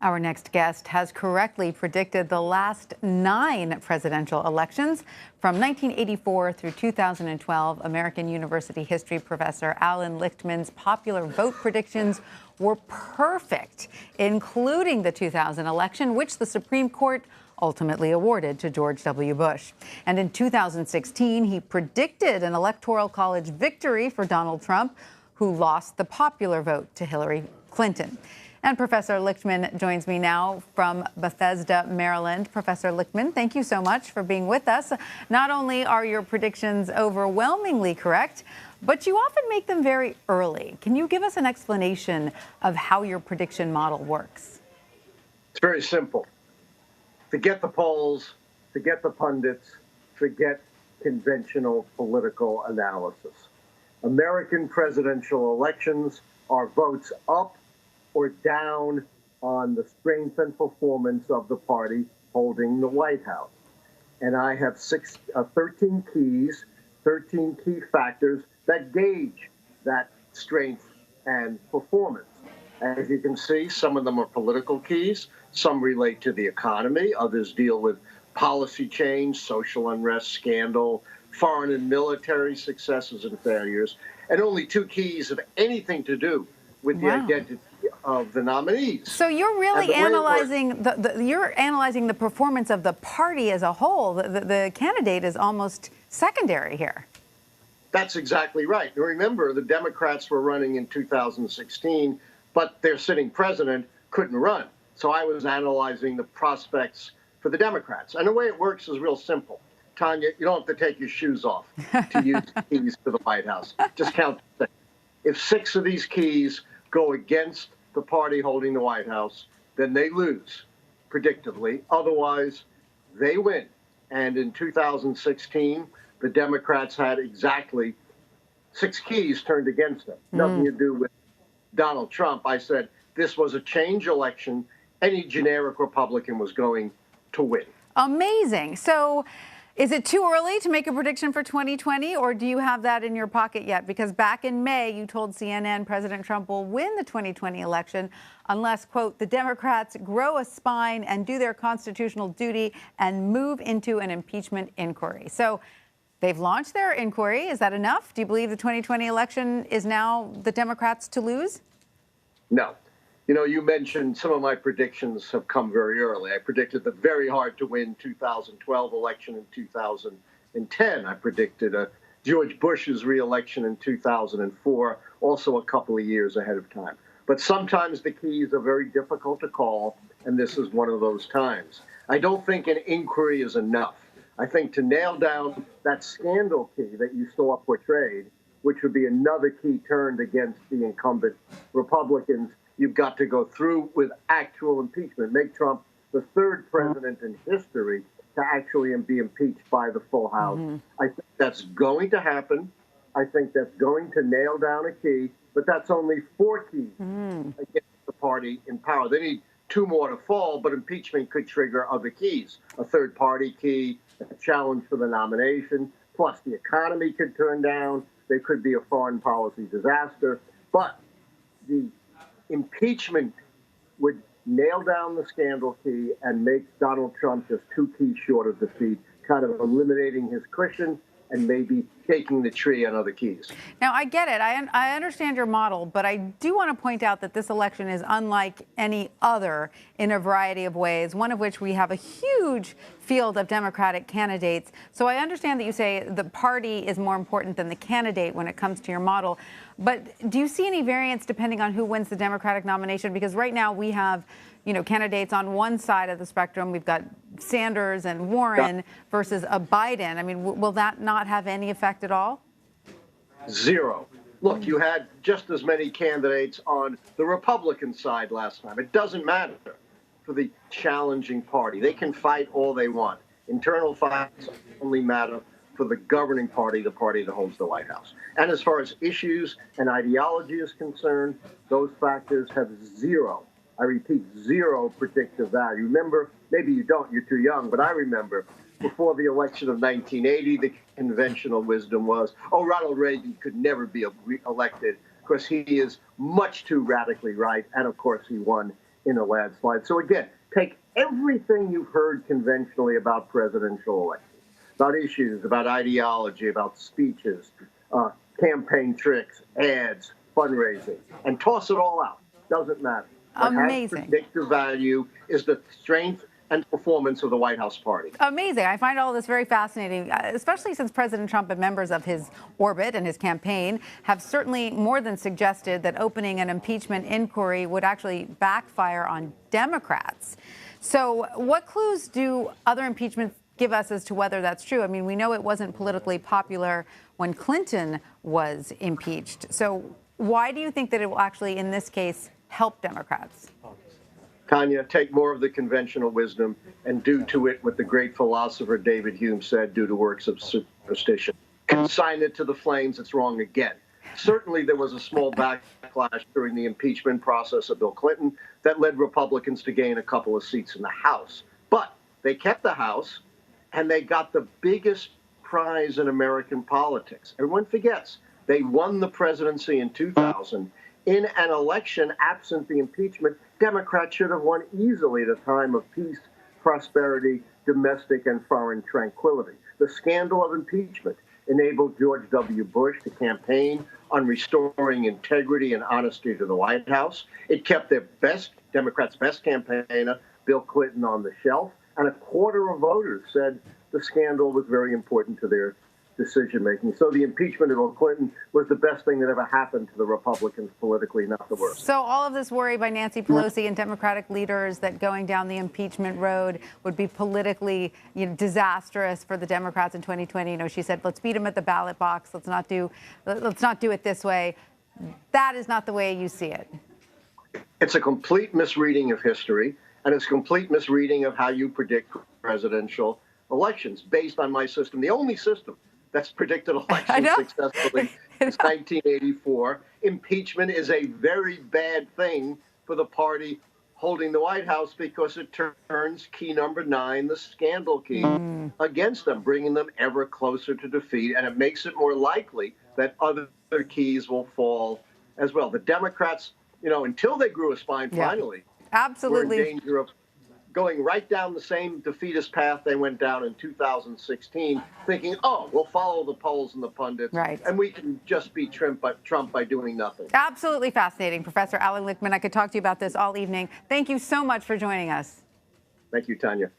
Our next guest has correctly predicted the last 9 presidential elections. From 1984 through 2012, American University history professor Allan Lichtman's popular vote predictions were perfect, including the 2000 election, which the Supreme Court ultimately awarded to George W. Bush. And in 2016, he predicted an electoral college victory for Donald Trump, who lost the popular vote to Hillary Clinton. And Professor Lichtman joins me now from Bethesda, Maryland. Professor Lichtman, thank you so much for being with us. Not only are your predictions overwhelmingly correct, but you often make them very early. Can you give us an explanation of how your prediction model works? It's very simple. Forget the polls, forget the pundits, forget conventional political analysis. American presidential elections are votes up or down on the strength and performance of the party holding the White House. And I have 13 keys, 13 key factors that gauge that strength and performance. As you can see, some of them are political keys, some relate to the economy, others deal with policy change, social unrest, scandal, foreign and military successes and failures, and only 2 keys have anything to do with the identity of the nominees. So you're really analyzing the performance of the party as a whole. The candidate is almost secondary here. That's exactly right. Remember, the Democrats were running in 2016, but their sitting president couldn't run. So I was analyzing the prospects for the Democrats. And the way it works is real simple. Tanya, you don't have to take your shoes off to use the keys to the White House. Just count 6. If 6 of these keys go against the party holding the White House, then they lose, predictably. Otherwise, they win. And in 2016, the Democrats had exactly 6 keys turned against them. Nothing to do with Donald Trump. I said this was a change election. Any generic Republican was going to win. Amazing. So is it too early to make a prediction for 2020, or do you have that in your pocket yet? Because back in May, you told CNN President Trump will win the 2020 election unless, quote, the Democrats grow a spine and do their constitutional duty and move into an impeachment inquiry. So they've launched their inquiry. Is that enough? Do you believe the 2020 election is now the Democrats to lose? No. You know, you mentioned some of my predictions have come very early. I predicted the very hard to win 2012 election in 2010. I predicted George Bush's reelection in 2004, also a couple of years ahead of time. But sometimes the keys are very difficult to call, and this is one of those times. I don't think an inquiry is enough. I think to nail down that scandal key that you saw portrayed, which would be another key turned against the incumbent Republicans, you've got to go through with actual impeachment, make Trump the 3rd president in history to actually be impeached by the full House. I think that's going to happen. I think that's going to nail down a key, but that's only 4 keys against the party in power. They need 2 more to fall, but impeachment could trigger other keys, a 3rd-party key, a challenge for the nomination, plus the economy could turn down. There could be a foreign policy disaster, but the impeachment would nail down the scandal key and make Donald Trump just 2 keys short of defeat, kind of eliminating his cushion and maybe taking the tree on other keys. Now, I get it. I understand your model, but I do want to point out that this election is unlike any other in a variety of ways, one of which we have a huge field of Democratic candidates. So I understand that you say the party is more important than the candidate when it comes to your model. But do you see any variance depending on who wins the Democratic nomination? Because right now we have, candidates on one side of the spectrum. We've got Sanders and Warren versus a Biden. I mean, will that not have any effect at all? 0. Look, you had just as many candidates on the Republican side last time. It doesn't matter for the challenging party. They can fight all they want. Internal fights only matter for the governing party, the party that holds the White House. And as far as issues and ideology is concerned, those factors have 0. I repeat, 0 predictive value. Remember, maybe you don't, you're too young, but I remember before the election of 1980, the conventional wisdom was, Ronald Reagan could never be elected because he is much too radically right. And of course, he won in a landslide. So again, take everything you've heard conventionally about presidential elections, about issues, about ideology, about speeches, campaign tricks, ads, fundraising, and toss it all out. Doesn't matter. What has predictive value is the strength and performance of the White House party. Amazing. I find all this very fascinating, especially since President Trump and members of his orbit and his campaign have certainly more than suggested that opening an impeachment inquiry would actually backfire on Democrats. So what clues do other impeachments give us as to whether that's true? I mean, we know it wasn't politically popular when Clinton was impeached. So why do you think that it will actually, in this case, help Democrats? Tanya, take more of the conventional wisdom and do to it what the great philosopher David Hume said, do to works of superstition. Consign it to the flames, it's wrong again. Certainly there was a small backlash during the impeachment process of Bill Clinton that led Republicans to gain a couple of seats in the House. But they kept the House, and they got the biggest prize in American politics. Everyone forgets they won the presidency in 2000. In an election absent the impeachment, Democrats should have won easily at a time of peace, prosperity, domestic and foreign tranquility. The scandal of impeachment enabled George W. Bush to campaign on restoring integrity and honesty to the White House. It kept their Democrats' best campaigner, Bill Clinton, on the shelf. And a quarter of voters said the scandal was very important to their decision-making. So the impeachment of Bill Clinton was the best thing that ever happened to the Republicans politically, not the worst. So all of this worry by Nancy Pelosi and Democratic leaders that going down the impeachment road would be politically disastrous for the Democrats in 2020. She said, let's beat them at the ballot box. Let's not do it this way. That is not the way you see it. It's a complete misreading of history, and it's a complete misreading of how you predict presidential elections based on my system, the only system that's predicted elections successfully since 1984. Impeachment is a very bad thing for the party holding the White House because it turns key number 9, the scandal key, against them, bringing them ever closer to defeat. And it makes it more likely that other keys will fall as well. The Democrats, until they grew a spine finally, were in danger of going right down the same defeatist path they went down in 2016, thinking, we'll follow the polls and the pundits, and we can just beat Trump by doing nothing. Absolutely fascinating. Professor Allan Lichtman, I could talk to you about this all evening. Thank you so much for joining us. Thank you, Tanya.